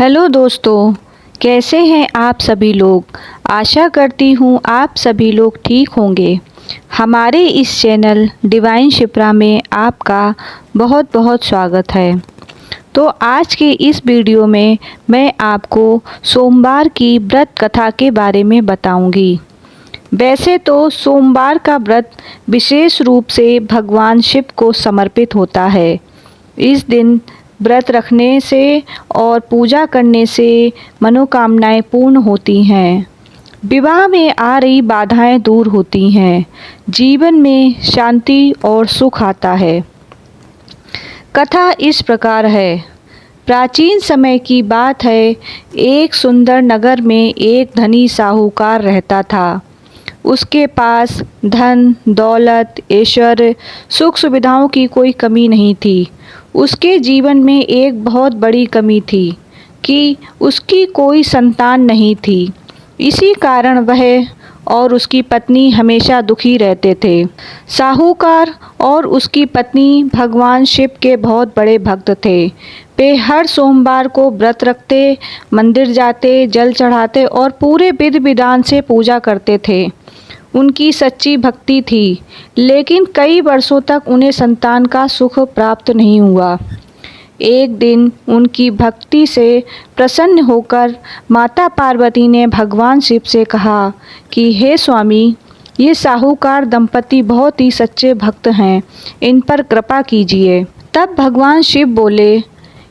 Hello दोस्तों, कैसे हैं आप सभी लोग। आशा करती हूँ आप सभी लोग ठीक होंगे। हमारे इस चैनल डिवाइन शिप्रा में आपका बहुत बहुत स्वागत है। तो आज के इस वीडियो में मैं आपको सोमवार की व्रत कथा के बारे में बताऊंगी। वैसे तो सोमवार का व्रत विशेष रूप से भगवान शिव को समर्पित होता है। इस दिन व्रत रखने से और पूजा करने से मनोकामनाएं पूर्ण होती हैं। विवाह में आ रही बाधाएं दूर होती हैं। जीवन में शांति और सुख आता है। कथा इस प्रकार है। प्राचीन समय की बात है। एक सुंदर नगर में एक धनी साहूकार रहता था। उसके पास धन, दौलत, ऐश्वर्य, सुख सुविधाओं की कोई कमी नहीं थी। उसके जीवन में एक बहुत बड़ी कमी थी कि उसकी कोई संतान नहीं थी। इसी कारण वह और उसकी पत्नी हमेशा दुखी रहते थे। साहूकार और उसकी पत्नी भगवान शिव के बहुत बड़े भक्त थे। वे हर सोमवार को व्रत रखते, मंदिर जाते, जल चढ़ाते और पूरे विधि विधान से पूजा करते थे। उनकी सच्ची भक्ति थी, लेकिन कई वर्षों तक उन्हें संतान का सुख प्राप्त नहीं हुआ। एक दिन उनकी भक्ति से प्रसन्न होकर माता पार्वती ने भगवान शिव से कहा कि हे स्वामी, ये साहूकार दंपति बहुत ही सच्चे भक्त हैं, इन पर कृपा कीजिए। तब भगवान शिव बोले,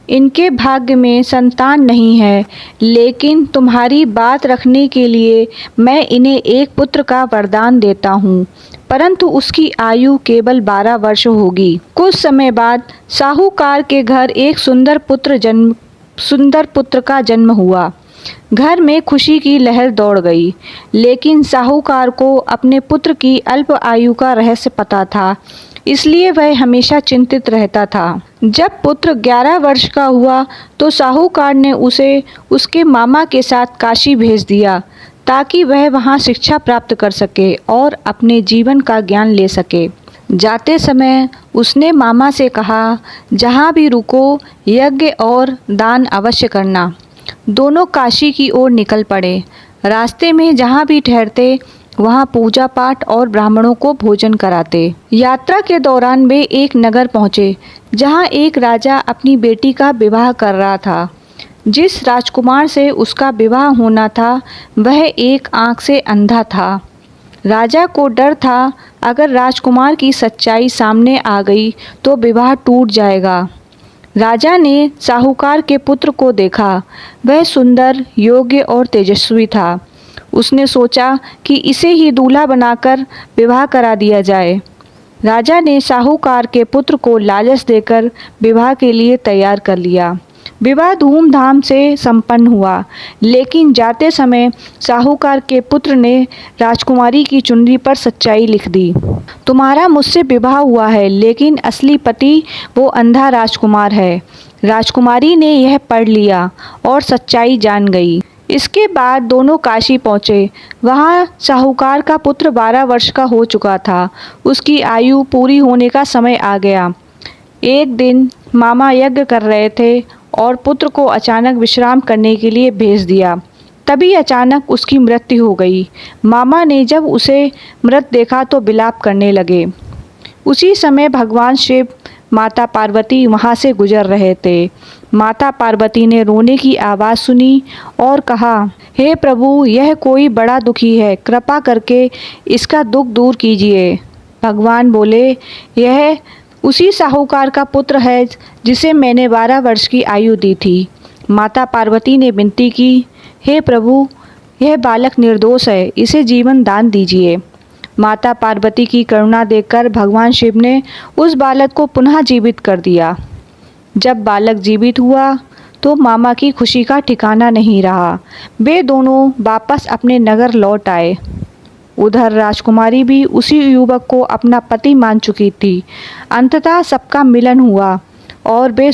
इनके भाग्य में संतान नहीं है, लेकिन तुम्हारी बात रखने के लिए मैं इन्हें एक पुत्र का वरदान देता हूँ, परंतु उसकी आयु केवल 12 वर्ष होगी। कुछ समय बाद साहूकार के घर एक सुंदर पुत्र का जन्म हुआ। घर में खुशी की लहर दौड़ गई, लेकिन साहूकार को अपने पुत्र की अल्प आयु का रहस्य पता था, इसलिए वह हमेशा चिंतित रहता था। जब पुत्र 11 वर्ष का हुआ तो साहूकार ने उसे उसके मामा के साथ काशी भेज दिया, ताकि वह वहां शिक्षा प्राप्त कर सके और अपने जीवन का ज्ञान ले सके। जाते समय उसने मामा से कहा, जहाँ भी रुको यज्ञ और दान अवश्य करना। दोनों काशी की ओर निकल पड़े। रास्ते में जहाँ भी ठहरते वहाँ पूजा पाठ और ब्राह्मणों को भोजन कराते। यात्रा के दौरान वे एक नगर पहुँचे, जहाँ एक राजा अपनी बेटी का विवाह कर रहा था। जिस राजकुमार से उसका विवाह होना था वह एक आंख से अंधा था। राजा को डर था, अगर राजकुमार की सच्चाई सामने आ गई तो विवाह टूट जाएगा। राजा ने साहूकार के पुत्र को देखा। वह सुंदर, योग्य और तेजस्वी था। उसने सोचा कि इसे ही दूल्हा बनाकर विवाह करा दिया जाए। राजा ने साहूकार के पुत्र को लालच देकर विवाह के लिए तैयार कर लिया। विवाह धूमधाम से संपन्न हुआ, लेकिन जाते समय साहूकार के पुत्र ने राजकुमारी की चुनरी पर सच्चाई लिख दी। तुम्हारा मुझसे विवाह हुआ है, लेकिन असली पति वो अंधा राजकुमार है। राजकुमारी ने यह पढ़ लिया और सच्चाई जान गई। इसके बाद दोनों काशी पहुँचे। वहाँ साहूकार का पुत्र 12 वर्ष का हो चुका था। उसकी आयु पूरी होने का समय आ गया। एक दिन मामा यज्ञ कर रहे थे और पुत्र को अचानक विश्राम करने के लिए भेज दिया। तभी अचानक उसकी मृत्यु हो गई। मामा ने जब उसे मृत देखा तो विलाप करने लगे। उसी समय भगवान शिव, माता पार्वती वहाँ से गुजर रहे थे। माता पार्वती ने रोने की आवाज़ सुनी और कहा, हे प्रभु, यह कोई बड़ा दुखी है, कृपा करके इसका दुख दूर कीजिए। भगवान बोले, यह उसी साहूकार का पुत्र है जिसे मैंने 12 वर्ष की आयु दी थी। माता पार्वती ने विनती की, हे प्रभु, यह बालक निर्दोष है, इसे जीवन दान दीजिए। माता पार्वती की करुणा देखकर भगवान शिव ने उस बालक को पुनः जीवित कर दिया। जब बालक जीवित हुआ तो मामा की खुशी का ठिकाना नहीं रहा। वे दोनों वापस अपने नगर लौट आए। उधर राजकुमारी भी उसी युवक को अपना पति मान चुकी थी। अंततः सबका मिलन हुआ और वे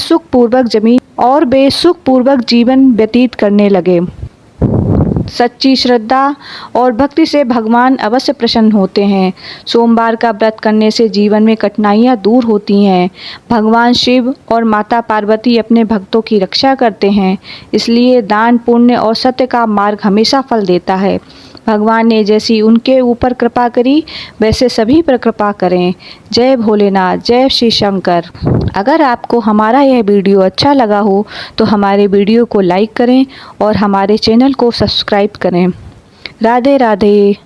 सुखपूर्वक जीवन व्यतीत करने लगे। सच्ची श्रद्धा और भक्ति से भगवान अवश्य प्रसन्न होते हैं। सोमवार का व्रत करने से जीवन में कठिनाइयाँ दूर होती हैं। भगवान शिव और माता पार्वती अपने भक्तों की रक्षा करते हैं, इसलिए दान, पुण्य और सत्य का मार्ग हमेशा फल देता है। भगवान ने जैसी उनके ऊपर कृपा करी, वैसे सभी पर कृपा करें। जय भोलेनाथ, जय श्री शंकर। अगर आपको हमारा यह वीडियो अच्छा लगा हो तो हमारे वीडियो को लाइक करें और हमारे चैनल को सब्सक्राइब करें। राधे राधे।